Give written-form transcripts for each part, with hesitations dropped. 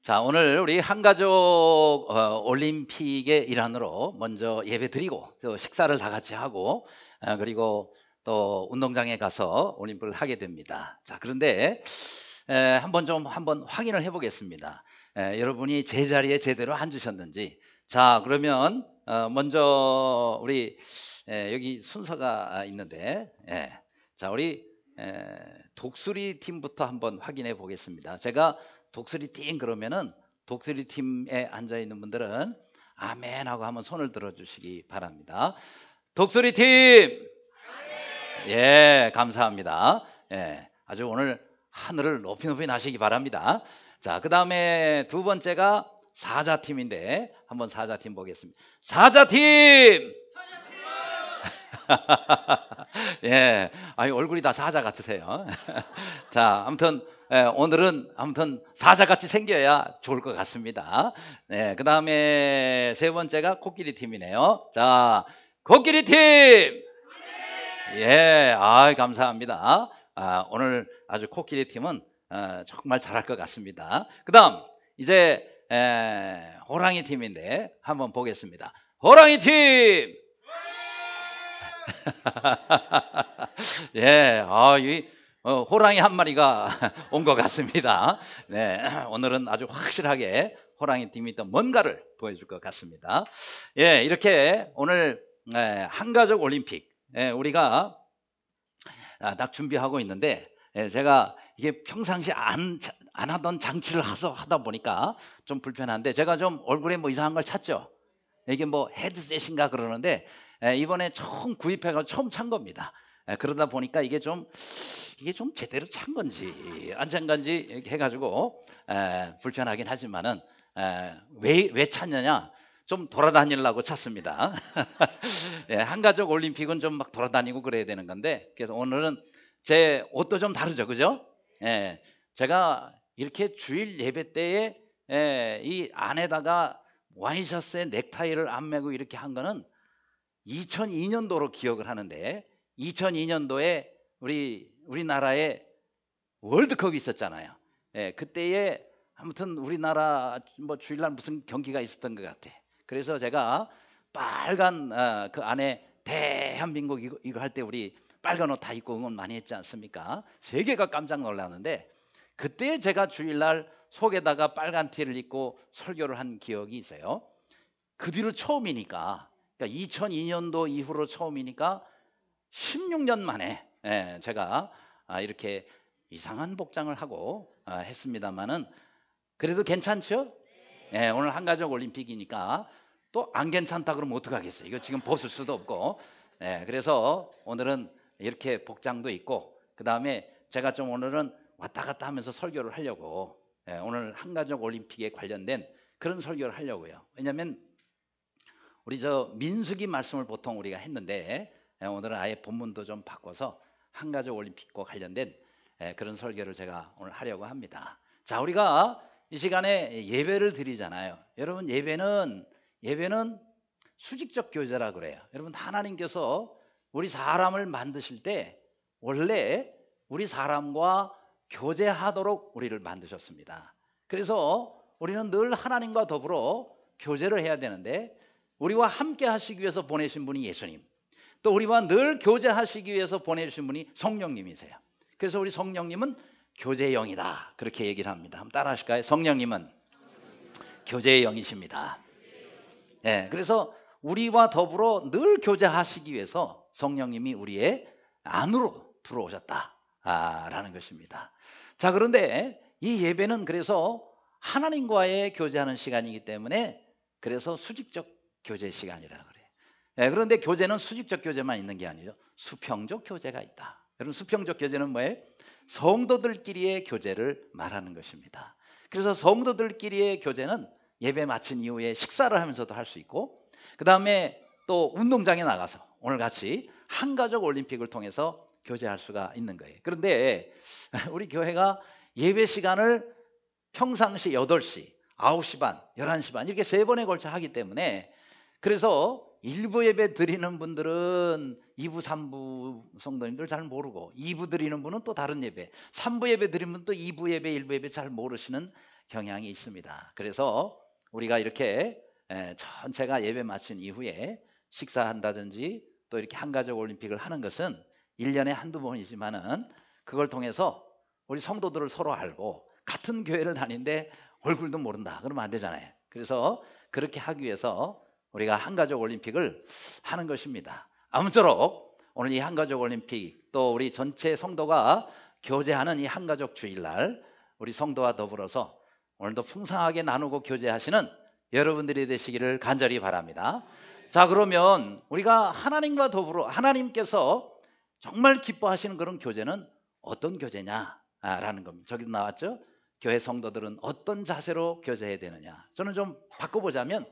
자, 오늘 우리 한가족 올림픽의 일환으로 먼저 예배 드리고 또 식사를 다 같이 하고 그리고 또 운동장에 가서 올림픽을 하게 됩니다. 자, 그런데 한번 확인을 해 보겠습니다. 여러분이 제자리에 제대로 앉으셨는지. 자, 그러면 먼저 우리 여기 순서가 있는데 자, 우리 독수리 팀부터 한번 확인해 보겠습니다. 제가 독수리 팀 그러면은 독수리 팀에 앉아 있는 분들은 아멘 하고 한번 손을 들어 주시기 바랍니다. 독수리 팀! 예, 감사합니다. 예, 아주 오늘 하늘을 높이 나시기 바랍니다. 자, 그 다음에 두 번째가 사자팀인데 한번 사자팀 보겠습니다. 사자팀! 예, 얼굴이 다 사자 같으세요. 자, 아무튼 오늘은 사자같이 생겨야 좋을 것 같습니다. 네, 그 다음에 세 번째가 코끼리 팀이네요. 자, 코끼리 팀! 예, 감사합니다. 오늘 아주 코끼리 팀은 정말 잘할 것 같습니다. 그 다음 이제 호랑이 팀인데 한번 보겠습니다. 호랑이 팀! 예, 이 호랑이 한 마리가 온 것 같습니다. 네, 오늘은 아주 확실하게 호랑이 팀이 또 뭔가를 보여줄 것 같습니다. 예, 이렇게 오늘 한가족 올림픽 우리가 딱 준비하고 있는데 제가 이게 평상시 안 하던 장치를 하다 보니까 좀 불편한데 제가 좀 얼굴에 뭐 이상한 걸 찾죠. 이게 뭐 헤드셋인가 그러는데 이번에 처음 구입해서 처음 찬 겁니다. 그러다 보니까 이게 좀 제대로 찬 건지 안 찬 건지 해가지고 불편하긴 하지만은 왜 찾느냐, 좀 돌아다니려고 찾습니다. 한가족 올림픽은 좀 막 돌아다니고 그래야 되는 건데, 그래서 오늘은 제 옷도 좀 다르죠, 그죠? 제가 이렇게 주일 예배 때에 이 안에다가 와이셔츠에 넥타이를 안 매고 이렇게 한 거는 2002년도로 기억을 하는데, 2002년도에 우리나라에 월드컵이 있었잖아요. 그때에 아무튼 우리나라 뭐 주일날 무슨 경기가 있었던 것 같아. 그래서 제가 빨간 그 안에 대한민국 이거 할 때 우리 빨간 옷 다 입고 응원 많이 했지 않습니까? 세계가 깜짝 놀랐는데, 그때 제가 주일날 속에다가 빨간 티를 입고 설교를 한 기억이 있어요. 그 뒤로 처음이니까, 그러니까 2002년도 이후로 처음이니까 16년 만에 제가 이렇게 이상한 복장을 하고 했습니다만은 그래도 괜찮죠? 오늘 한가족 올림픽이니까 또 안 괜찮다 그러면 어떡하겠어요? 이거 지금 벗을 수도 없고. 그래서 오늘은 이렇게 복장도 있고, 그 다음에 제가 좀 오늘은 왔다 갔다 하면서 설교를 하려고, 오늘 한가족 올림픽에 관련된 그런 설교를 하려고요. 왜냐하면 우리 민수기 말씀을 보통 우리가 했는데 오늘은 아예 본문도 좀 바꿔서 한가족 올림픽과 관련된 그런 설교를 제가 오늘 하려고 합니다. 자, 우리가 이 시간에 예배를 드리잖아요. 여러분, 예배는 수직적 교제라 그래요. 여러분, 하나님께서 우리 사람을 만드실 때 원래 우리 사람과 교제하도록 우리를 만드셨습니다. 그래서 우리는 늘 하나님과 더불어 교제를 해야 되는데, 우리와 함께 하시기 위해서 보내신 분이 예수님, 또 우리와 늘 교제하시기 위해서 보내주신 분이 성령님이세요. 그래서 우리 성령님은 교제의 영이다, 그렇게 얘기를 합니다. 한번 따라 하실까요? 성령님은 교제의 영이십니다. 그래서 우리와 더불어 늘 교제하시기 위해서 성령님이 우리의 안으로 들어오셨다라는 것입니다. 자, 그런데 이 예배는 그래서 하나님과의 교제하는 시간이기 때문에 그래서 수직적 교제 시간이라 그래요. 그런데 교제는 수직적 교제만 있는 게 아니죠. 수평적 교제가 있다. 여러분, 수평적 교제는 뭐예요? 성도들끼리의 교제를 말하는 것입니다. 그래서 성도들끼리의 교제는 예배 마친 이후에 식사를 하면서도 할 수 있고, 그 다음에 또 운동장에 나가서 오늘 같이 한가족 올림픽을 통해서 교제할 수가 있는 거예요. 그런데 우리 교회가 예배 시간을 평상시 8시, 9시 반, 11시 반 이렇게 3번에 걸쳐 하기 때문에, 그래서 1부 예배 드리는 분들은 2부, 3부 성도님들 잘 모르고, 2부 드리는 분은 또 다른 예배, 3부 예배 드리는 분은 또 2부 예배, 1부 예배 잘 모르시는 경향이 있습니다. 그래서 우리가 이렇게 전체가 예배 마친 이후에 식사한다든지 또 이렇게 한가족 올림픽을 하는 것은 1년에 한두 번이지만은 그걸 통해서 우리 성도들을 서로 알고 같은 교회를 다니는데 얼굴도 모른다 그러면 안 되잖아요. 그래서 그렇게 하기 위해서 우리가 한가족 올림픽을 하는 것입니다. 아무쪼록 오늘 이 한가족 올림픽 또 우리 전체 성도가 교제하는 이 한가족 주일날 우리 성도와 더불어서 오늘도 풍성하게 나누고 교제하시는 여러분들이 되시기를 간절히 바랍니다. 자, 그러면 우리가 하나님과 더불어 하나님께서 정말 기뻐하시는 그런 교제는 어떤 교제냐라는 겁니다. 저기도 나왔죠? 교회 성도들은 어떤 자세로 교제해야 되느냐. 저는 좀 바꿔보자면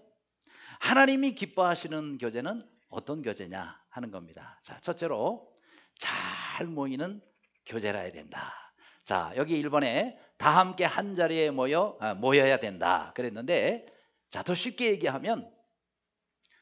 하나님이 기뻐하시는 교제는 어떤 교제냐 하는 겁니다. 자, 첫째로 잘 모이는 교제라 해야 된다. 자, 여기 1번에 다 함께 한 자리에 모여야 된다 그랬는데, 자, 더 쉽게 얘기하면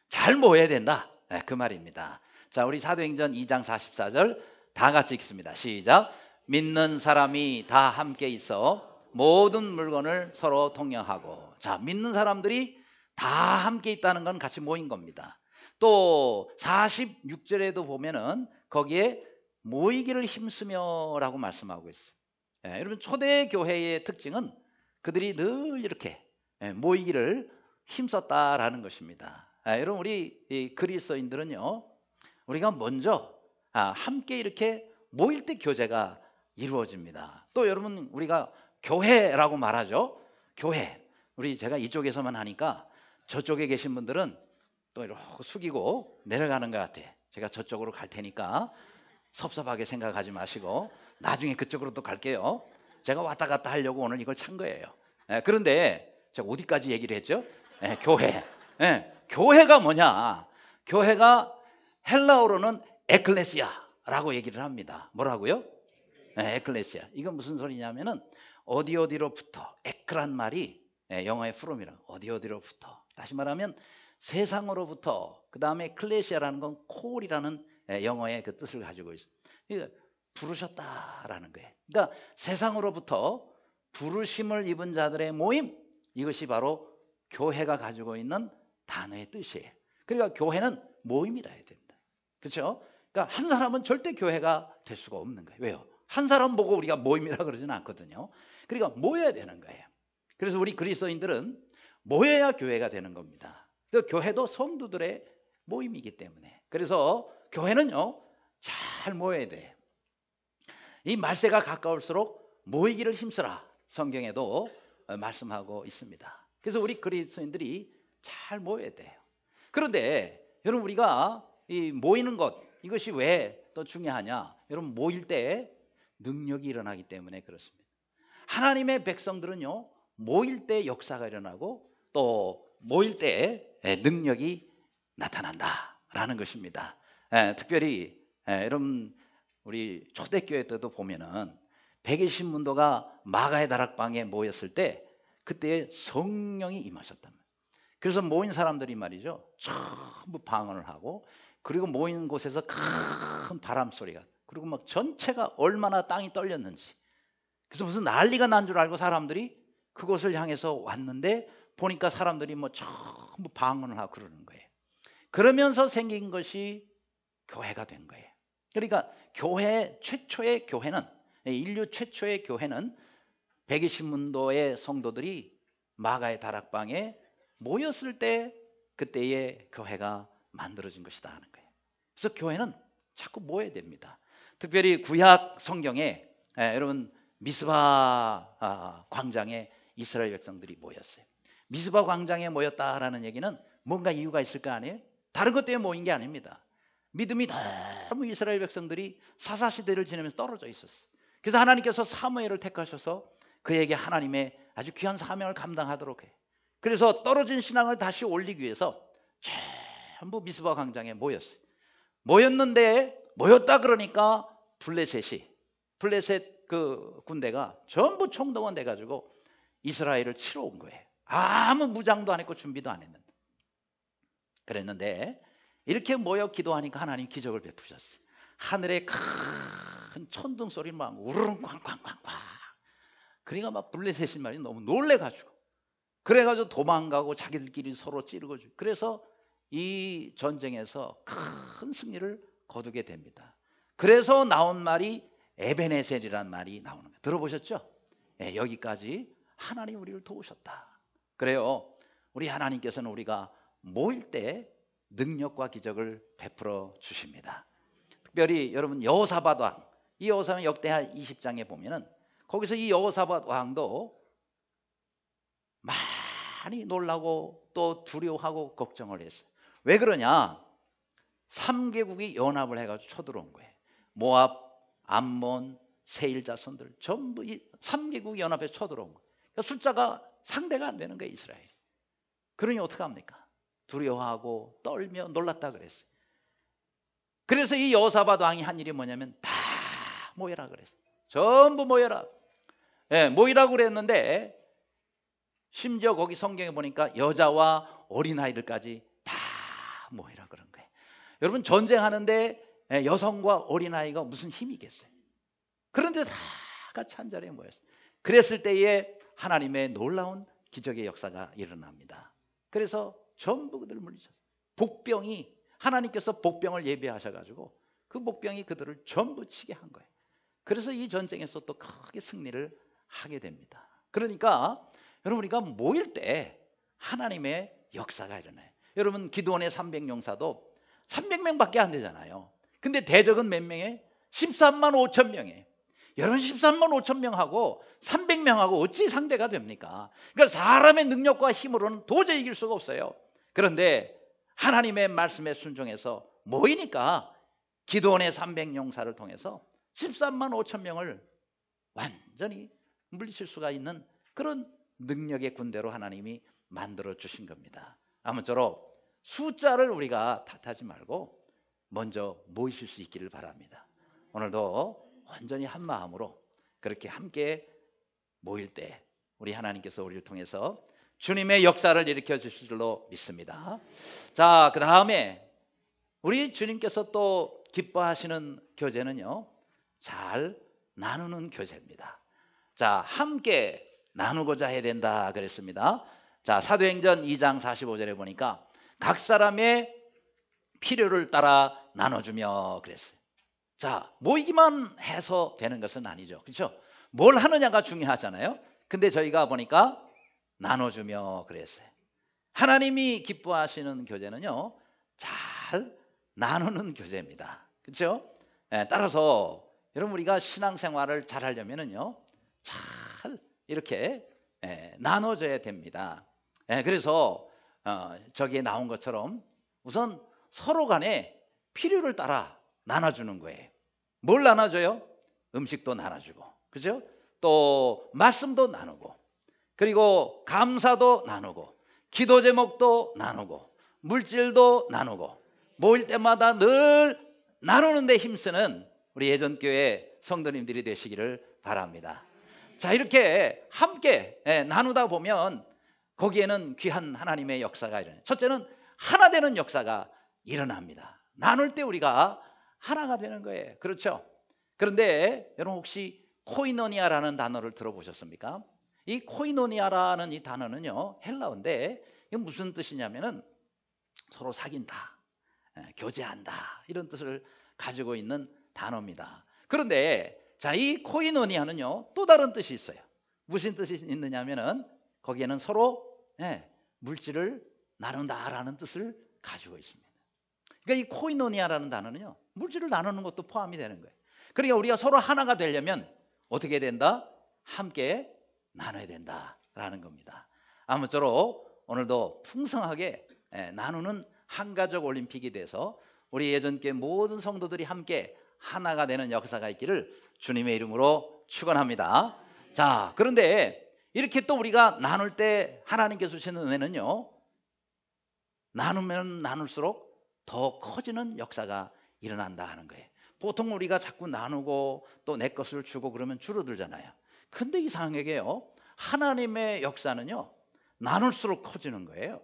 잘 모여야 된다, 그 말입니다. 자, 우리 사도행전 2장 44절 다 같이 읽습니다. 시작. 믿는 사람이 다 함께 있어 모든 물건을 서로 통용하고. 자, 믿는 사람들이 다 함께 있다는 건 같이 모인 겁니다. 또 46절에도 보면은 거기에 모이기를 힘쓰며라고 말씀하고 있어요. 여러분, 초대교회의 특징은 그들이 늘 이렇게 모이기를 힘썼다라는 것입니다. 여러분, 우리 이 그리스도인들은요, 우리가 먼저 함께 이렇게 모일 때 교제가 이루어집니다. 또 여러분, 우리가 교회라고 말하죠. 교회. 우리 제가 이쪽에서만 하니까 저쪽에 계신 분들은 또 이렇게 숙이고 내려가는 것 같아. 제가 저쪽으로 갈 테니까 섭섭하게 생각하지 마시고 나중에 그쪽으로 또 갈게요. 제가 왔다 갔다 하려고 오늘 이걸 찬 거예요. 그런데 제가 어디까지 얘기를 했죠? 교회. 교회가 뭐냐? 교회가 헬라어로는 에클레시아라고 얘기를 합니다. 뭐라고요? 에클레시아. 이건 무슨 소리냐면은 어디로부터. 에크란 말이 영어의 from이라 어디로부터. 다시 말하면 세상으로부터. 그 다음에 클레시아라는 건 콜이라는 영어의 그 뜻을 가지고 있습니다. 부르셨다라는 거예요. 그러니까 세상으로부터 부르심을 입은 자들의 모임, 이것이 바로 교회가 가지고 있는 단어의 뜻이에요. 그러니까 교회는 모임이라 해야 된다. 그렇죠? 그러니까 한 사람은 절대 교회가 될 수가 없는 거예요. 왜요? 한 사람 보고 우리가 모임이라 그러지는 않거든요. 그러니까 모여야 되는 거예요. 그래서 우리 그리스도인들은 모여야 교회가 되는 겁니다. 그 교회도 성도들의 모임이기 때문에. 그래서 교회는요, 잘 모여야 돼요. 이 말세가 가까울수록 모이기를 힘쓰라, 성경에도 말씀하고 있습니다. 그래서 우리 그리스도인들이 잘 모여야 돼요. 그런데 여러분, 우리가 이 모이는 것, 이것이 왜 또 중요하냐? 여러분, 모일 때 능력이 일어나기 때문에 그렇습니다. 하나님의 백성들은요, 모일 때 역사가 일어나고 또 모일 때 능력이 나타난다라는 것입니다. 특별히 여러분, 우리 초대교회 때도 보면은 120문도가 마가의 다락방에 모였을 때 그때 성령이 임하셨단 말이에요. 그래서 모인 사람들이 말이죠, 전부 방언을 하고, 그리고 모인 곳에서 큰 바람 소리가, 그리고 막 전체가 얼마나 땅이 떨렸는지, 그래서 무슨 난리가 난 줄 알고 사람들이 그곳을 향해서 왔는데 보니까 사람들이 뭐 전부 방언을 하고 그러는 거예요. 그러면서 생긴 것이 교회가 된 거예요. 그러니까 교회 최초의 교회는, 인류 최초의 교회는 120문도의 성도들이 마가의 다락방에 모였을 때 그때의 교회가 만들어진 것이다 하는 거예요. 그래서 교회는 자꾸 모여야 됩니다. 특별히 구약 성경에 여러분, 미스바 광장에 이스라엘 백성들이 모였어요. 미스바 광장에 모였다라는 얘기는 뭔가 이유가 있을 거 아니에요? 다른 것 때문에 모인 게 아닙니다. 믿음이 너무 이스라엘 백성들이 사사시대를 지내면서 떨어져 있었어요. 그래서 하나님께서 사무엘을 택하셔서 그에게 하나님의 아주 귀한 사명을 감당하도록 해요. 그래서 떨어진 신앙을 다시 올리기 위해서 전부 미스바 광장에 모였어요. 모였는데, 모였다 그러니까 블레셋 그 군대가 전부 총동원 돼가지고 이스라엘을 치러 온 거예요. 아무 무장도 안 했고 준비도 안 했는데. 그랬는데 이렇게 모여 기도하니까 하나님 기적을 베푸셨어요. 하늘에 큰 천둥 소리 막 우르릉 쾅쾅쾅쾅. 그러니까 막 블레셋 말이 너무 놀래가지고 그래가지고 도망가고 자기들끼리 서로 찌르고 그래서 이 전쟁에서 큰 승리를 거두게 됩니다. 그래서 나온 말이 에베네셀이라는 말이 나오는 거예요. 들어보셨죠? 네, 여기까지 하나님 우리를 도우셨다. 그래요. 우리 하나님께서는 우리가 모일 때 능력과 기적을 베풀어 주십니다. 특별히 여러분 여호사밧 왕, 이 여호사밧 역대하 20장에 보면은 거기서 이 여호사밧 왕도 많이 놀라고 또 두려워하고 걱정을 했어요. 왜 그러냐? 3개국이 연합을 해가지고 쳐들어온 거예요. 모압, 암몬, 세일 자손들 전부 이 3개국이 연합해서 쳐들어온 거예요. 그러니까 숫자가 상대가 안 되는 거예요, 이스라엘이. 그러니 어떡합니까? 두려워하고 떨며 놀랐다 그랬어요. 그래서 이 여호사밧 왕이 한 일이 뭐냐면 다 모여라 그랬어요. 전부 모여라. 예, 모이라고 그랬는데 심지어 거기 성경에 보니까 여자와 어린아이들까지 다 모이라 그런 거예요. 여러분 전쟁하는데 여성과 어린아이가 무슨 힘이 있겠어요? 그런데 다 같이 한 자리에 모였어요. 그랬을 때에 하나님의 놀라운 기적의 역사가 일어납니다. 그래서 전부 그들을 물리쳤어요. 복병이 하나님께서 복병을 예비하셔가지고 그 복병이 그들을 전부 치게 한 거예요. 그래서 이 전쟁에서 또 크게 승리를 하게 됩니다. 그러니까 여러분 우리가 모일 때 하나님의 역사가 일어나요. 여러분 기드온의 300용사도 300명밖에 안 되잖아요. 근데 대적은 몇 명에? 13만 5천 명에. 여러분 13만 5천 명하고 300명하고 어찌 상대가 됩니까? 그러니까 사람의 능력과 힘으로는 도저히 이길 수가 없어요. 그런데 하나님의 말씀에 순종해서 모이니까 기드온의 300용사를 통해서 13만 5천 명을 완전히 물리칠 수가 있는 그런 능력의 군대로 하나님이 만들어 주신 겁니다. 아무쪼록 숫자를 우리가 탓하지 말고 먼저 모이실 수 있기를 바랍니다. 오늘도 완전히 한 마음으로 그렇게 함께 모일 때 우리 하나님께서 우리를 통해서 주님의 역사를 일으켜 주실 줄로 믿습니다. 자, 그 다음에 우리 주님께서 또 기뻐하시는 교제는요, 잘 나누는 교제입니다. 자, 함께 나누고자 해야 된다 그랬습니다. 자, 사도행전 2장 45절에 보니까 각 사람의 필요를 따라 나눠주며 그랬어요. 자, 모이기만 해서 되는 것은 아니죠. 그렇죠? 뭘 하느냐가 중요하잖아요. 근데 저희가 보니까 나눠주며 그랬어요. 하나님이 기뻐하시는 교제는요, 잘 나누는 교제입니다. 그렇죠? 따라서 여러분 우리가 신앙생활을 잘 하려면은요, 잘 이렇게 나눠줘야 됩니다. 그래서 저기에 나온 것처럼 우선 서로 간에 필요를 따라 나눠주는 거예요. 뭘 나눠줘요? 음식도 나눠주고, 그죠? 또 말씀도 나누고, 그리고 감사도 나누고, 기도 제목도 나누고, 물질도 나누고, 모일 때마다 늘 나누는 데 힘쓰는 우리 예전교회 성도님들이 되시기를 바랍니다. 자, 이렇게 함께 나누다 보면 거기에는 귀한 하나님의 역사가 일어나요. 첫째는 하나 되는 역사가 일어납니다. 나눌 때 우리가 하나가 되는 거예요. 그렇죠? 그런데 여러분 혹시 코이노니아라는 단어를 들어보셨습니까? 이 코이노니아라는 이 단어는요, 헬라어인데 이게 무슨 뜻이냐면은 서로 사귄다, 교제한다, 이런 뜻을 가지고 있는 단어입니다. 그런데 자, 이 코이노니아는요, 또 다른 뜻이 있어요. 무슨 뜻이 있느냐면은 거기에는 서로 물질을 나눈다라는 뜻을 가지고 있습니다. 그러니까 이 코이노니아라는 단어는요, 물질을 나누는 것도 포함이 되는 거예요. 그러니까 우리가 서로 하나가 되려면 어떻게 된다? 함께 나눠야 된다라는 겁니다. 아무쪼록 오늘도 풍성하게 나누는 한가족 올림픽이 돼서 우리 예전께 모든 성도들이 함께 하나가 되는 역사가 있기를 주님의 이름으로 축원합니다. 자, 그런데 이렇게 또 우리가 나눌 때 하나님께서 주시는 은혜는요, 나누면 나눌수록 더 커지는 역사가 일어난다 하는 거예요. 보통 우리가 자꾸 나누고 또 내 것을 주고 그러면 줄어들잖아요. 근데 이상하게요, 하나님의 역사는요, 나눌수록 커지는 거예요.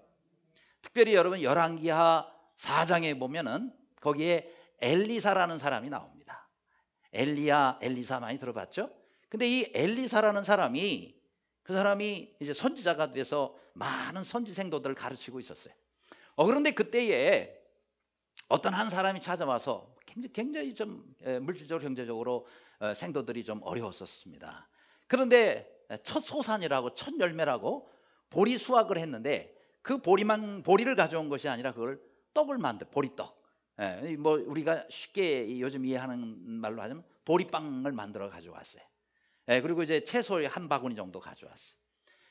특별히 여러분 열왕기하 4장에 보면은 거기에 엘리사라는 사람이 나옵니다. 엘리야, 엘리사 많이 들어봤죠? 근데 이 엘리사라는 사람이 그 사람이 이제 선지자가 돼서 많은 선지 생도들을 가르치고 있었어요. 그런데 그때에 어떤 한 사람이 찾아와서 굉장히 좀 물질적으로 경제적으로 생도들이 좀 어려웠었습니다. 그런데 첫 소산이라고 첫 열매라고 보리 수확을 했는데 그 보리를 가져온 것이 아니라 그걸 떡을 보리떡. 뭐 우리가 쉽게 요즘 이해하는 말로 하자면 보리빵을 만들어 가져왔어요. 그리고 이제 채소 한 바구니 정도 가져왔어요.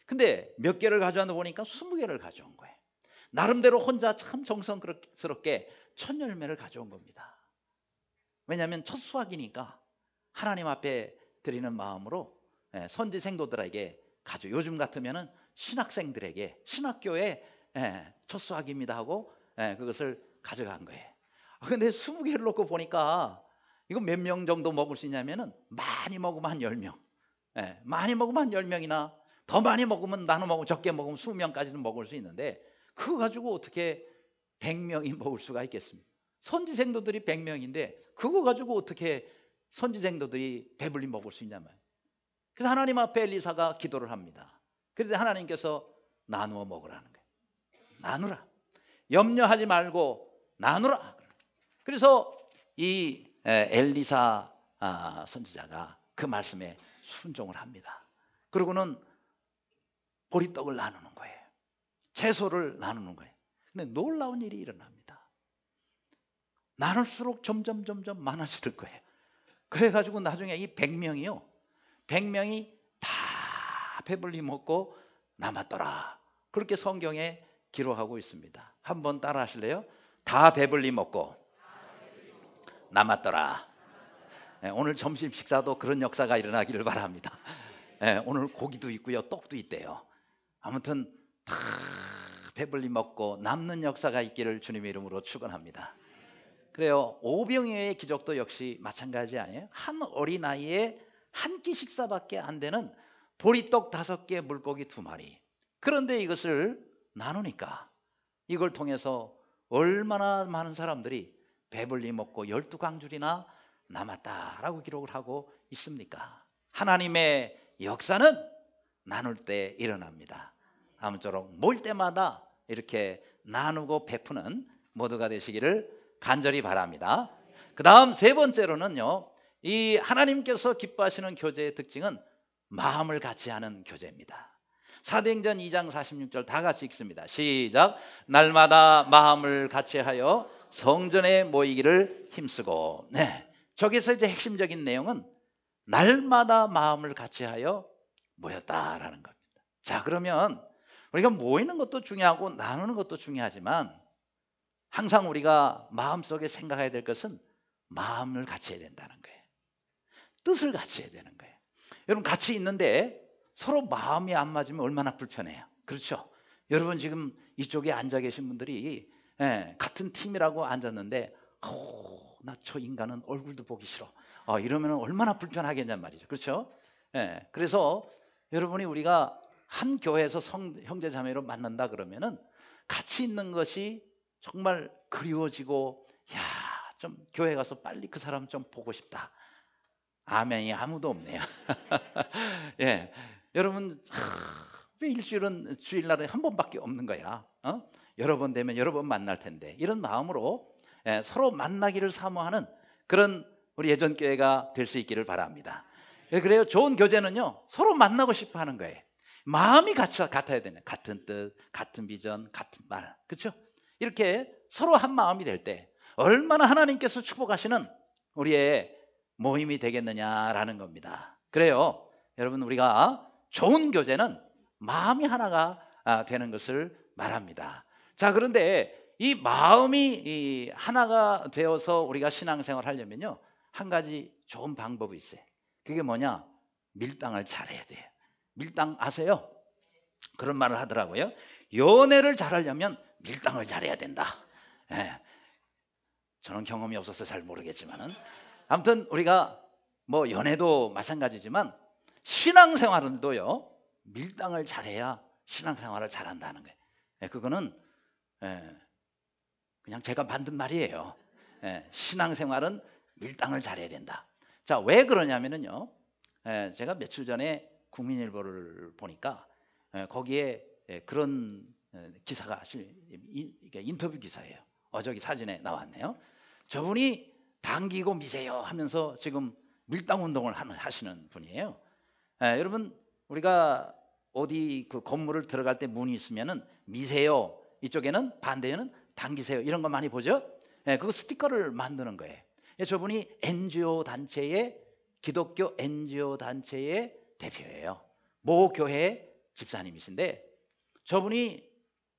근데 몇 개를 가져왔나 보니까 20개를 가져온 거예요. 나름대로 혼자 참 정성스럽게 첫 열매를 가져온 겁니다. 왜냐하면 첫 수확이니까 하나님 앞에 드리는 마음으로 선지 생도들에게 요즘 같으면은 신학생들에게 신학교에 첫 수확입니다 하고 그것을 가져간 거예요. 근데 20개를 놓고 보니까 이거 몇 명 정도 먹을 수 있냐면은 많이 먹으면 한 10명. 많이 먹으면 한 10명이나 더 많이 먹으면 나눠 먹으면 적게 먹으면 20명까지는 먹을 수 있는데 그거 가지고 어떻게 100명이 먹을 수가 있겠습니까? 선지생도들이 100명인데 그거 가지고 어떻게 선지생도들이 배불리 먹을 수 있냐 말이에요. 그래서 하나님 앞에 엘리사가 기도를 합니다. 그래서 하나님께서 나누어 먹으라는 거예요. 나누라. 염려하지 말고 나누라. 그래서 이 엘리사 선지자가 그 말씀에 순종을 합니다. 그리고는 보리떡을 나누는 거예요. 채소를 나누는 거예요. 근데 놀라운 일이 일어납니다. 나눌수록 점점 많아지는 거예요. 그래가지고 나중에 이 100명이요. 100명이 다 배불리 먹고 남았더라. 그렇게 성경에 기록하고 있습니다. 한번 따라 하실래요? 다 배불리 먹고 남았더라. 오늘 점심 식사도 그런 역사가 일어나기를 바랍니다. 오늘 고기도 있고요. 떡도 있대요. 아무튼 다 배불리 먹고 남는 역사가 있기를 주님의 이름으로 축원합니다. 그래요. 오병이어의 기적도 역시 마찬가지 아니에요? 한 어린아이의 한 끼 식사밖에 안 되는 보리떡 5개, 물고기 2마리. 그런데 이것을 나누니까 이걸 통해서 얼마나 많은 사람들이 배불리 먹고 12강줄이나 남았다라고 기록을 하고 있습니까? 하나님의 역사는 나눌 때 일어납니다. 아무쪼록 몰 때마다 이렇게 나누고 베푸는 모두가 되시기를 간절히 바랍니다. 그 다음 3번째로는요, 이 하나님께서 기뻐하시는 교제의 특징은 마음을 같이 하는 교제입니다. 사도행전 2장 46절 다 같이 읽습니다. 시작. 날마다 마음을 같이 하여 성전에 모이기를 힘쓰고. 저기서 이제 핵심적인 내용은 날마다 마음을 같이 하여 모였다라는 겁니다. 자, 그러면 우리가 모이는 것도 중요하고 나누는 것도 중요하지만 항상 우리가 마음속에 생각해야 될 것은 마음을 같이 해야 된다는 거예요. 뜻을 같이 해야 되는 거예요. 여러분 같이 있는데 서로 마음이 안 맞으면 얼마나 불편해요. 그렇죠? 여러분 지금 이쪽에 앉아 계신 분들이 같은 팀이라고 앉았는데 나 저 인간은 얼굴도 보기 싫어. 이러면 얼마나 불편하겠냔 말이죠. 그렇죠? 그래서 여러분이 우리가 한 교회에서 형제 자매로 만난다 그러면은 같이 있는 것이 정말 그리워지고 좀 교회 가서 빨리 그 사람 좀 보고 싶다. 아멘이 아무도 없네요. 여러분 왜 일주일은 주일날에 한 번밖에 없는 거야? 여러 번 되면 여러 번 만날 텐데 이런 마음으로 서로 만나기를 사모하는 그런 우리 예전교회가 될 수 있기를 바랍니다. 그래요. 좋은 교제는요 서로 만나고 싶어 하는 거예요. 마음이 같아야 되네. 같은 뜻, 같은 비전, 같은 말. 그렇죠? 이렇게 서로 한 마음이 될 때 얼마나 하나님께서 축복하시는 우리의 모임이 되겠느냐라는 겁니다. 그래요. 여러분 우리가 좋은 교제는 마음이 하나가 되는 것을 말합니다. 자, 그런데 이 마음이 하나가 되어서 우리가 신앙생활을 하려면요 한 가지 좋은 방법이 있어요. 그게 뭐냐? 밀당을 잘해야 돼요. 밀당 아세요? 그런 말을 하더라고요. 연애를 잘하려면 밀당을 잘해야 된다. 저는 경험이 없어서 잘 모르겠지만은 아무튼 우리가 뭐 연애도 마찬가지지만 신앙생활은도요 밀당을 잘해야 신앙생활을 잘한다는 거예요. 그거는 그냥 제가 만든 말이에요. 신앙생활은 밀당을 잘해야 된다. 자, 왜 그러냐면요 제가 며칠 전에 국민일보를 보니까 거기에 그런 기사가 인터뷰 기사예요. 저기 사진에 나왔네요. 저분이 당기고 미세요 하면서 지금 밀당 운동을 하시는 분이에요. 여러분 우리가 어디 그 건물을 들어갈 때 문이 있으면은 미세요 이쪽에는 반대에는 당기세요 이런 거 많이 보죠. 그거 스티커를 만드는 거예요. 저분이 NGO 단체의 기독교 NGO 단체의 대표예요. 모 교회 집사님이신데 저분이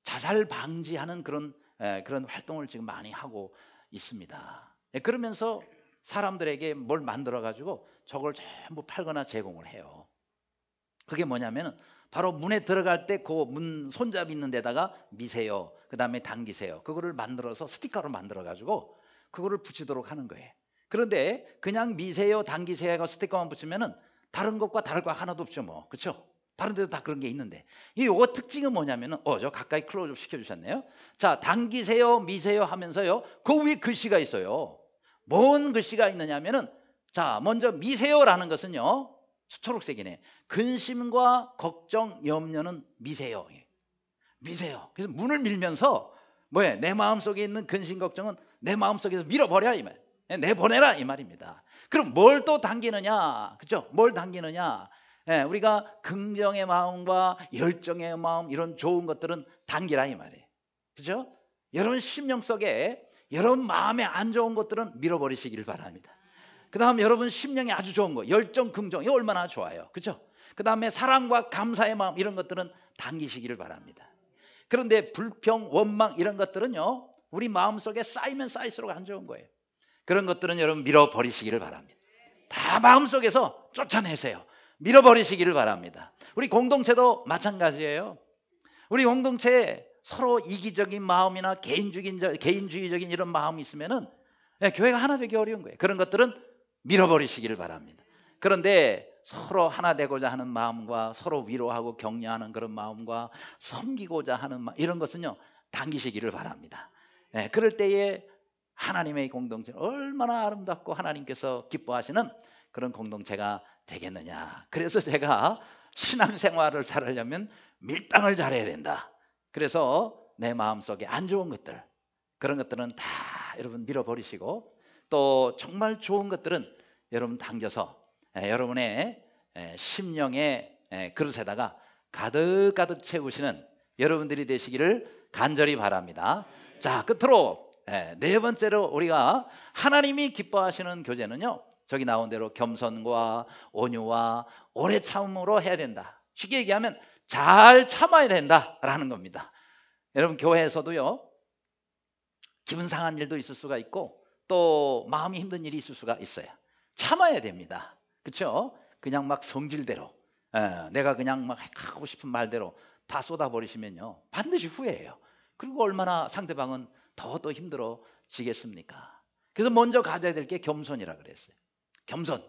자살 방지하는 그런 활동을 지금 많이 하고 있습니다. 그러면서 사람들에게 뭘 만들어 가지고 저걸 전부 팔거나 제공을 해요. 그게 뭐냐면 바로 문에 들어갈 때 그 문 손잡이 있는 데다가 미세요, 그 다음에 당기세요, 그거를 만들어서 스티커로 만들어 가지고 그거를 붙이도록 하는 거예요. 그런데 그냥 미세요 당기세요가 스티커만 붙이면은 다른 것과 다를 거 하나도 없죠 뭐. 그렇죠? 다른 데도 다 그런 게 있는데 요거 특징은 뭐냐면은 저 가까이 클로즈업 시켜주셨네요. 자, 당기세요 미세요 하면서요 그 위에 글씨가 있어요. 뭔 글씨가 있느냐면은 자, 먼저 미세요라는 것은요 초록색이네. 근심과 걱정 염려는 미세요. 미세요. 그래서 문을 밀면서 뭐야, 내 마음속에 있는 근심 걱정은 내 마음속에서 밀어버려 이 말. 내보내라 이 말입니다. 그럼 뭘 또 당기느냐, 그죠? 뭘 당기느냐? 우리가 긍정의 마음과 열정의 마음 이런 좋은 것들은 당기라 이 말이에요. 그죠? 여러분 심령 속에 여러분 마음에 안 좋은 것들은 밀어버리시길 바랍니다. 그 다음 여러분 심령이 아주 좋은 거 열정 긍정 이 얼마나 좋아요. 그죠? 그 다음에 사랑과 감사의 마음 이런 것들은 당기시기를 바랍니다. 그런데 불평 원망 이런 것들은요 우리 마음속에 쌓이면 쌓일수록 안 좋은 거예요. 그런 것들은 여러분 밀어버리시기를 바랍니다. 다 마음속에서 쫓아내세요. 밀어버리시기를 바랍니다. 우리 공동체도 마찬가지예요. 우리 공동체에 서로 이기적인 마음이나 개인주의적인 이런 마음이 있으면은 교회가 하나 되기 어려운 거예요. 그런 것들은 밀어버리시기를 바랍니다. 그런데 서로 하나 되고자 하는 마음과 서로 위로하고 격려하는 그런 마음과 섬기고자 하는 마음 이런 것은요 당기시기를 바랍니다. 그럴 때에 하나님의 공동체는 얼마나 아름답고 하나님께서 기뻐하시는 그런 공동체가 되겠느냐. 그래서 제가 신앙생활을 잘하려면 밀당을 잘해야 된다. 그래서 내 마음속에 안 좋은 것들 그런 것들은 다 여러분 밀어버리시고 또 정말 좋은 것들은 여러분 당겨서 여러분의 심령의 그릇에다가 가득가득 채우시는 여러분들이 되시기를 간절히 바랍니다. 자, 끝으로 네 번째로 우리가 하나님이 기뻐하시는 교제는요 저기 나온 대로 겸손과 온유와 오래 참음으로 해야 된다. 쉽게 얘기하면 잘 참아야 된다라는 겁니다. 여러분 교회에서도요 기분 상한 일도 있을 수가 있고 또 마음이 힘든 일이 있을 수가 있어요. 참아야 됩니다. 그렇죠? 그냥 막 성질대로 내가 그냥 막 하고 싶은 말대로 다 쏟아버리시면요 반드시 후회해요. 그리고 얼마나 상대방은 더 힘들어지겠습니까? 그래서 먼저 가져야 될 게 겸손이라 그랬어요. 겸손.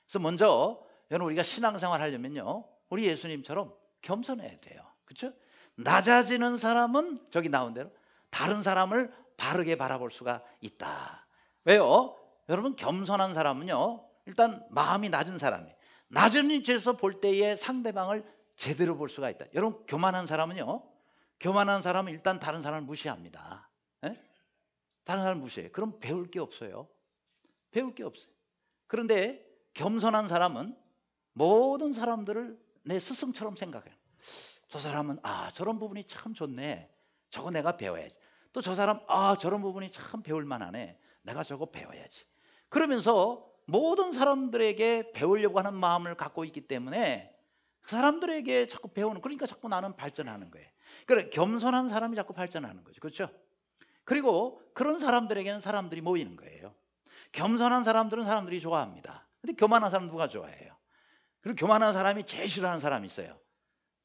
그래서 먼저 여러분 우리가 신앙생활 하려면요 우리 예수님처럼 겸손해야 돼요. 그렇죠? 낮아지는 사람은 저기 나온 대로 다른 사람을 바르게 바라볼 수가 있다. 왜요? 여러분 겸손한 사람은요 일단 마음이 낮은 사람이에요. 낮은 위치에서 볼 때에 상대방을 제대로 볼 수가 있다. 여러분 교만한 사람은요 교만한 사람은 일단 다른 사람을 무시합니다. 다른 사람을 무시해요. 그럼 배울 게 없어요. 배울 게 없어요. 그런데 겸손한 사람은 모든 사람들을 내 스승처럼 생각해요. 저 사람은 저런 부분이 참 좋네. 저거 내가 배워야지. 또 저 사람 저런 부분이 참 배울 만하네. 내가 저거 배워야지. 그러면서 모든 사람들에게 배우려고 하는 마음을 갖고 있기 때문에 그 사람들에게 자꾸 배우는 그러니까 자꾸 나는 발전하는 거예요. 그래 겸손한 사람이 자꾸 발전하는 거죠. 그렇죠? 그리고 그런 사람들에게는 사람들이 모이는 거예요. 겸손한 사람들은 사람들이 좋아합니다. 근데 교만한 사람 누가 좋아해요? 그리고 교만한 사람이 제일 싫어하는 사람이 있어요.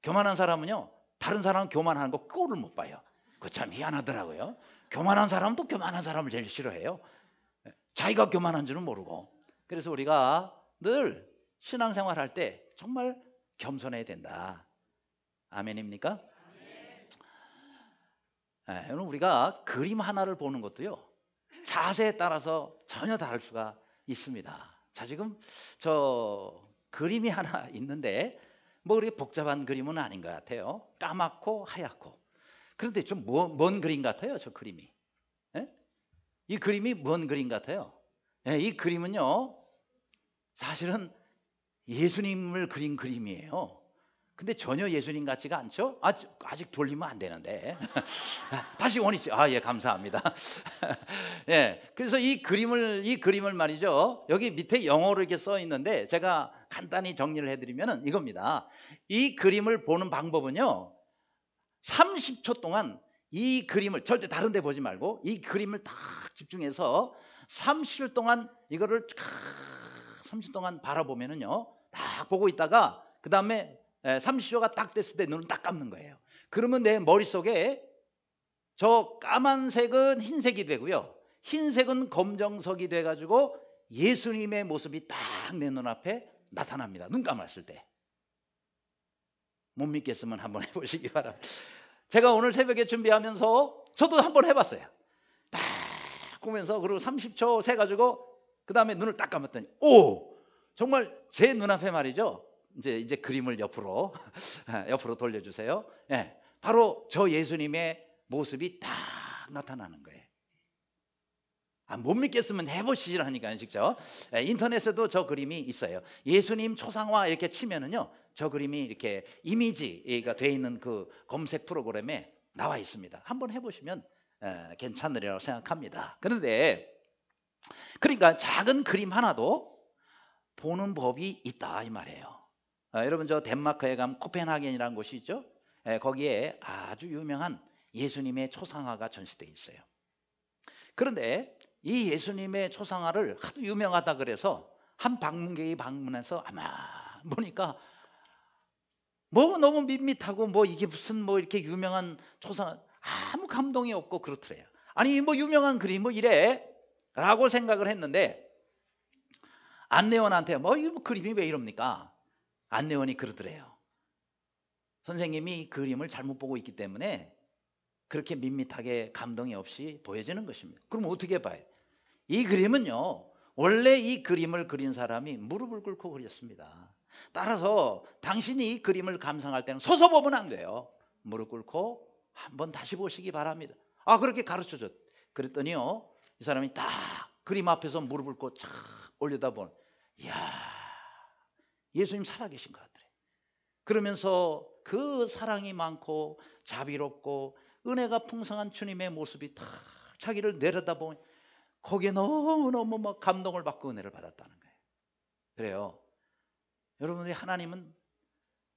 교만한 사람은요 다른 사람 교만하는 거 꼴을 못 봐요. 그거 참 희한하더라고요. 교만한 사람은 또 교만한 사람을 제일 싫어해요. 자기가 교만한 줄은 모르고. 그래서 우리가 늘 신앙생활 할 때 정말 겸손해야 된다. 아멘입니까? 여러분 우리가 그림 하나를 보는 것도요 자세에 따라서 전혀 다를 수가 있습니다. 자, 지금 저 그림이 하나 있는데 뭐 그렇게 복잡한 그림은 아닌 것 같아요. 까맣고 하얗고. 그런데 좀 먼 그림 같아요, 저 그림이. 예? 이 그림이 뭔 그림 같아요? 예, 이 그림은요, 사실은 예수님을 그린 그림이에요. 근데 전혀 예수님 같지가 않죠? 아직 돌리면 안 되는데. 다시 원위치. 예, 감사합니다. 예, 그래서 이 그림을 말이죠. 여기 밑에 영어로 이렇게 써 있는데 제가 간단히 정리를 해드리면 이겁니다. 이 그림을 보는 방법은요, 30초 동안 이 그림을 절대 다른 데 보지 말고 이 그림을 딱 집중해서 30초 동안 이거를 30초 동안 바라보면은요, 딱 보고 있다가 그 다음에 30초가 딱 됐을 때 눈을 딱 감는 거예요. 그러면 내 머릿속에 저 까만색은 흰색이 되고요, 흰색은 검정색이 돼가지고 예수님의 모습이 딱 내 눈앞에 나타납니다. 눈 감았을 때. 못 믿겠으면 한번 해보시기 바랍니다. 제가 오늘 새벽에 준비하면서 저도 한번 해봤어요. 딱 보면서 그리고 30초 세가지고 그 다음에 눈을 딱 감았더니 정말 제 눈앞에 말이죠. 이제 그림을 옆으로 돌려주세요. 예, 바로 저 예수님의 모습이 딱 나타나는 거예요. 못 믿겠으면 해보시라니까요, 직접. 인터넷에도 저 그림이 있어요. 예수님 초상화 이렇게 치면은요, 저 그림이 이렇게 이미지가 돼 있는 그 검색 프로그램에 나와 있습니다. 한번 해보시면 괜찮으리라고 생각합니다. 그런데 그러니까 작은 그림 하나도 보는 법이 있다 이 말이에요. 여러분 저 덴마크에 가면 코펜하겐이라는 곳이 있죠. 거기에 아주 유명한 예수님의 초상화가 전시되어 있어요. 그런데 이 예수님의 초상화를 하도 유명하다 그래서 한 방문객이 방문해서 아마 보니까 뭐 너무 밋밋하고 뭐 이게 무슨 뭐 이렇게 유명한 초상화, 아무 감동이 없고 그렇더래요. 아니 뭐 유명한 그림 뭐 이래 라고 생각을 했는데 안내원한테 뭐 이 그림이 왜 이럽니까? 안내원이 그러더래요. 선생님이 그림을 잘못 보고 있기 때문에 그렇게 밋밋하게 감동이 없이 보여지는 것입니다. 그럼 어떻게 봐야 돼요? 이 그림은요, 원래 이 그림을 그린 사람이 무릎을 꿇고 그렸습니다. 따라서 당신이 이 그림을 감상할 때는 서서 보면 안 돼요. 무릎 꿇고 한번 다시 보시기 바랍니다. 그렇게 가르쳐줬. 그랬더니요, 이 사람이 딱 그림 앞에서 무릎을 꿇고 착 올려다보는, 이야, 예수님 살아계신 것 같더래. 그러면서 그 사랑이 많고 자비롭고 은혜가 풍성한 주님의 모습이 딱 자기를 내려다보면 거기에 너무너무 막 감동을 받고 은혜를 받았다는 거예요. 그래요. 여러분들이 하나님은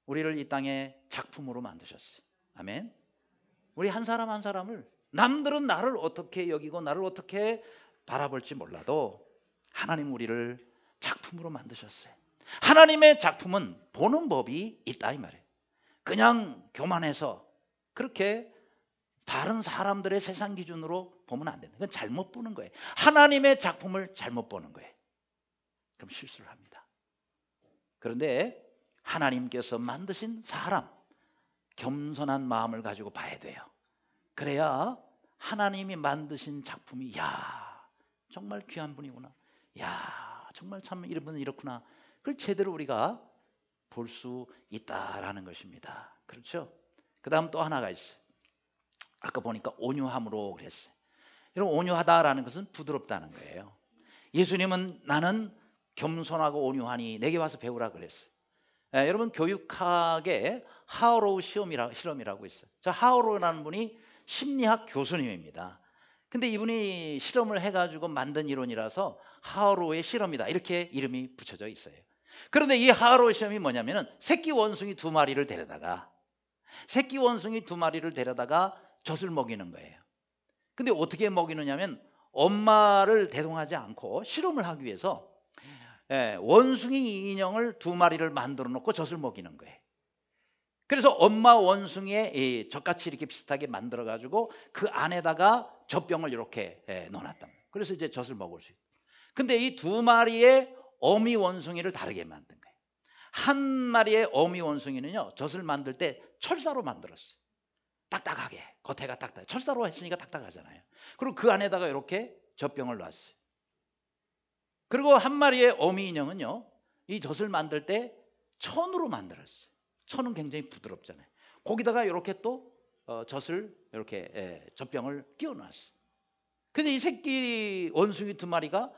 우리를 이 땅에 작품으로 만드셨어요. 아멘. 우리 한 사람 한 사람을, 남들은 나를 어떻게 여기고 나를 어떻게 바라볼지 몰라도 하나님 우리를 작품으로 만드셨어요. 하나님의 작품은 보는 법이 있다 이 말이에요. 그냥 교만해서 그렇게 다른 사람들의 세상 기준으로 보면 안 된다. 그건 잘못 보는 거예요. 하나님의 작품을 잘못 보는 거예요. 그럼 실수를 합니다. 그런데 하나님께서 만드신 사람, 겸손한 마음을 가지고 봐야 돼요. 그래야 하나님이 만드신 작품이 정말 귀한 분이구나. 정말 참 이런 분은 이렇구나. 그걸 제대로 우리가 볼 수 있다라는 것입니다. 그렇죠? 그 다음 또 하나가 있어요. 아까 보니까 온유함으로 그랬어요. 여러분 온유하다라는 것은 부드럽다는 거예요. 예수님은 나는 겸손하고 온유하니 내게 와서 배우라 그랬어요. 여러분 교육학에 하우로우 실험이라고 있어요. 저 하우로우라는 분이 심리학 교수님입니다. 근데 이분이 실험을 해가지고 만든 이론이라서 하우로우의 실험이다 이렇게 이름이 붙여져 있어요. 그런데 이 하우로우 실험이 뭐냐면은 새끼 원숭이 2마리를 데려다가 젖을 먹이는 거예요. 근데 어떻게 먹이느냐면 엄마를 대동하지 않고 실험을 하기 위해서 원숭이 인형을 2마리를 만들어 놓고 젖을 먹이는 거예요. 그래서 엄마 원숭이의 젖같이 이렇게 비슷하게 만들어 가지고 그 안에다가 젖병을 이렇게 넣어놨다. 그래서 이제 젖을 먹을 수 있어요. 근데 이 2마리의 어미 원숭이를 다르게 만든 거예요. 한 마리의 어미 원숭이는요, 젖을 만들 때 철사로 만들었어요. 딱딱하게, 겉에가 딱딱해. 철사로 했으니까 딱딱하잖아요. 그리고 그 안에다가 이렇게 젖병을 놨어요. 그리고 한 마리의 어미 인형은요, 이 젖을 만들 때 천으로 만들었어요. 천은 굉장히 부드럽잖아요. 거기다가 이렇게 또 젖을 이렇게 젖병을 끼워놨어요. 근데 이 새끼 원숭이 2마리가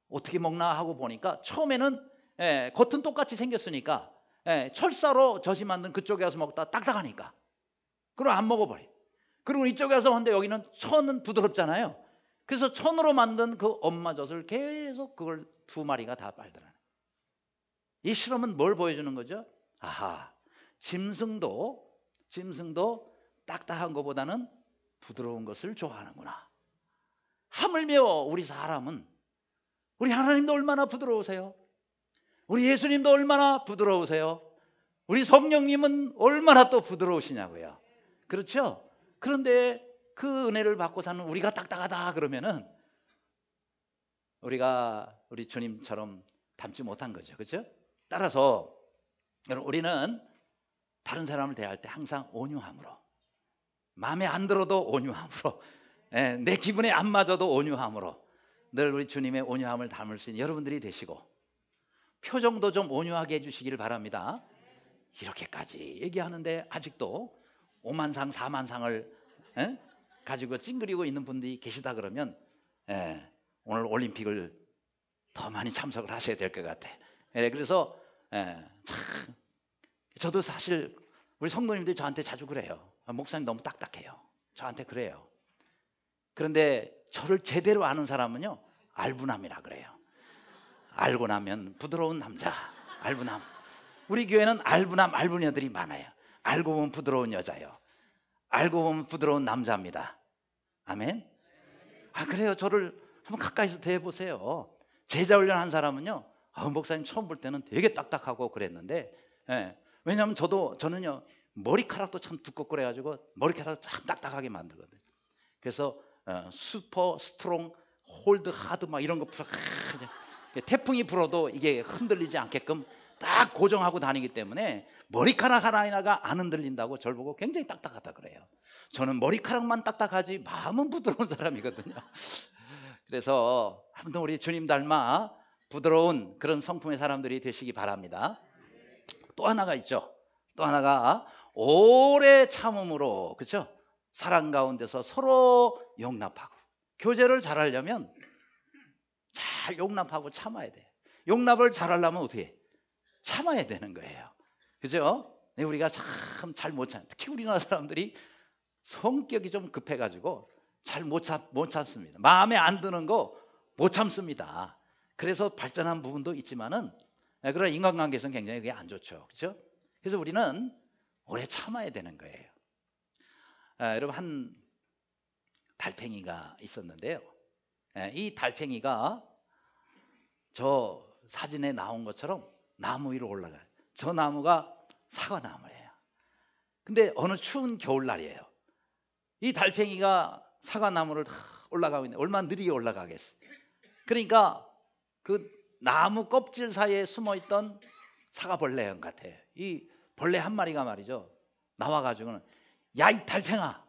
어떻게 먹나 하고 보니까 처음에는 겉은 똑같이 생겼으니까 철사로 젖이 만든 그쪽에 가서 먹다 딱딱하니까 그럼 안 먹어버려. 그리고 이쪽에 가서 근데 여기는 천은 부드럽잖아요. 그래서 천으로 만든 그 엄마 젖을 계속 그걸 2마리가 다 빨더라는. 이 실험은 뭘 보여주는 거죠? 아하, 짐승도 딱딱한 것보다는 부드러운 것을 좋아하는구나. 하물며 우리 사람은, 우리 하나님도 얼마나 부드러우세요? 우리 예수님도 얼마나 부드러우세요? 우리 성령님은 얼마나 또 부드러우시냐고요. 그렇죠? 그런데 그 은혜를 받고 사는 우리가 딱딱하다 그러면은 우리가 우리 주님처럼 닮지 못한 거죠. 그렇죠? 따라서 여러분, 우리는 다른 사람을 대할 때 항상 온유함으로, 마음에 안 들어도 온유함으로, 내 기분에 안 맞아도 온유함으로 늘 우리 주님의 온유함을 담을 수 있는 여러분들이 되시고, 표정도 좀 온유하게 해주시기를 바랍니다. 이렇게까지 얘기하는데 아직도 5만상 4만상을 가지고 찡그리고 있는 분들이 계시다 그러면 오늘 올림픽을 더 많이 참석을 하셔야 될 것 같아. 그래서 참 저도 사실 우리 성도님들이 저한테 자주 그래요. 목사님 너무 딱딱해요. 저한테 그래요. 그런데 저를 제대로 아는 사람은요, 알부남이라 그래요. 알고 나면 부드러운 남자, 알부남. 우리 교회는 알부남, 알부녀들이 많아요. 알고 보면 부드러운 여자요. 알고 보면 부드러운 남자입니다. 아멘. 그래요. 저를 한번 가까이서 대해보세요. 제자 훈련한 사람은요, 목사님 처음 볼 때는 되게 딱딱하고 그랬는데, 왜냐하면 저는요 머리카락도 참 두껍고 그래가지고 머리카락을 참 딱딱하게 만들거든요. 그래서 슈퍼 스트롱 홀드 하드 막 이런 거 태풍이 불어도 이게 흔들리지 않게끔 딱 고정하고 다니기 때문에 머리카락 하나하나가 안 흔들린다고 저를 보고 굉장히 딱딱하다 그래요. 저는 머리카락만 딱딱하지 마음은 부드러운 사람이거든요. 그래서 아무튼 우리 주님 닮아 부드러운 그런 성품의 사람들이 되시기 바랍니다. 또 하나가 있죠. 또 하나가 오래 참음으로, 그렇죠? 사랑 가운데서 서로 용납하고. 교제를 잘하려면 잘 용납하고 참아야 돼요. 용납을 잘하려면 어떻게 해? 참아야 되는 거예요. 그죠? 우리가 참 잘 못 참. 특히 우리나라 사람들이 성격이 좀 급해가지고 잘 못 참습니다. 마음에 안 드는 거 못 참습니다. 그래서 발전한 부분도 있지만은, 그런 인간관계에서는 굉장히 그게 안 좋죠. 그렇죠? 그래서 우리는 오래 참아야 되는 거예요. 여러분, 한 달팽이가 있었는데요. 이 달팽이가 저 사진에 나온 것처럼 나무 위로 올라가요. 저 나무가 사과나무예요. 근데 어느 추운 겨울날이에요. 이 달팽이가 사과나무를 올라가고 있는데 얼마나 느리게 올라가겠어요. 그러니까 그 나무 껍질 사이에 숨어있던 사과벌레 같아요. 이 벌레 한 마리가 말이죠, 나와가지고는, 야, 이 달팽아,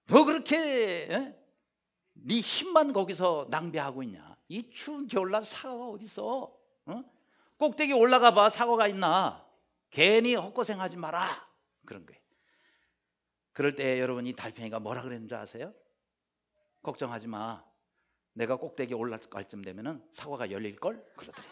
너 그렇게 네 힘만 거기서 낭비하고 있냐? 이 추운 겨울날 사과가 어디 있어? 꼭대기 올라가 봐, 사과가 있나? 괜히 헛고생하지 마라, 그런 거예요. 그럴 때 여러분, 이 달팽이가 뭐라 그랬는 줄 아세요? 걱정하지 마, 내가 꼭대기에 올라갈 쯤 되면은 사과가 열릴걸? 그러더래요.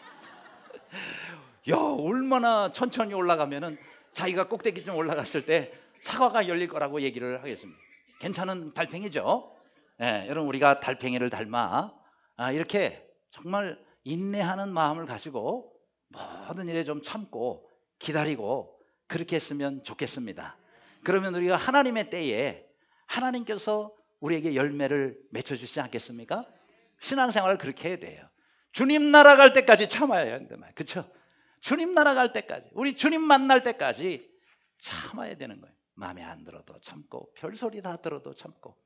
야, 얼마나 천천히 올라가면은 자기가 꼭대기 좀 올라갔을 때 사과가 열릴 거라고 얘기를 하겠습니다. 괜찮은 달팽이죠? 여러분, 우리가 달팽이를 닮아 이렇게 정말 인내하는 마음을 가지고 모든 일에 좀 참고 기다리고 그렇게 했으면 좋겠습니다. 그러면 우리가 하나님의 때에 하나님께서 우리에게 열매를 맺혀주시지 않겠습니까? 신앙생활을 그렇게 해야 돼요. 주님 나라 갈 때까지 참아야 한다 말이에요. 그렇죠? 주님 나라 갈 때까지, 우리 주님 만날 때까지 참아야 되는 거예요. 마음에 안 들어도 참고, 별소리 다 들어도 참고.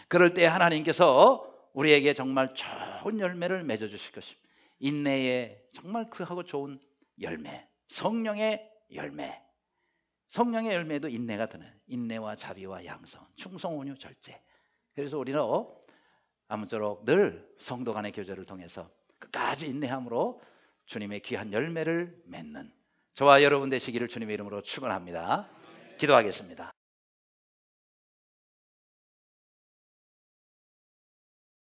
그럴 때 하나님께서 우리에게 정말 좋은 열매를 맺어주실 것입니다. 인내의 정말 크고 좋은 열매, 성령의 열매. 성령의 열매도 인내가 드는, 인내와 자비와 양성, 충성, 온유, 절제. 그래서 우리는 아무쪼록 늘 성도 간의 교제를 통해서 끝까지 인내함으로 주님의 귀한 열매를 맺는 저와 여러분 되시기를 주님의 이름으로 축원합니다. 기도하겠습니다.